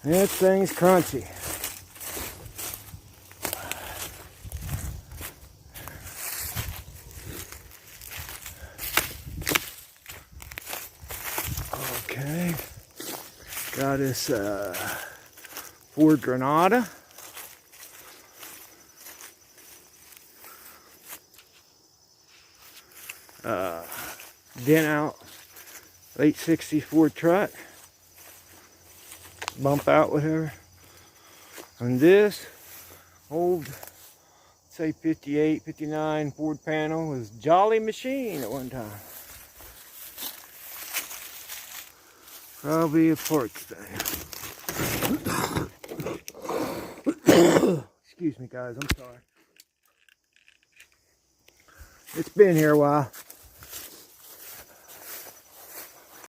This thing's crunchy. Okay. Got this Ford Granada. Dent out late 60s Ford truck. Bump out, whatever. And this old, say 58, 59 Ford panel was Jolly Machine at one time. Probably a pork thing. Excuse me, guys, I'm sorry. It's been here a while.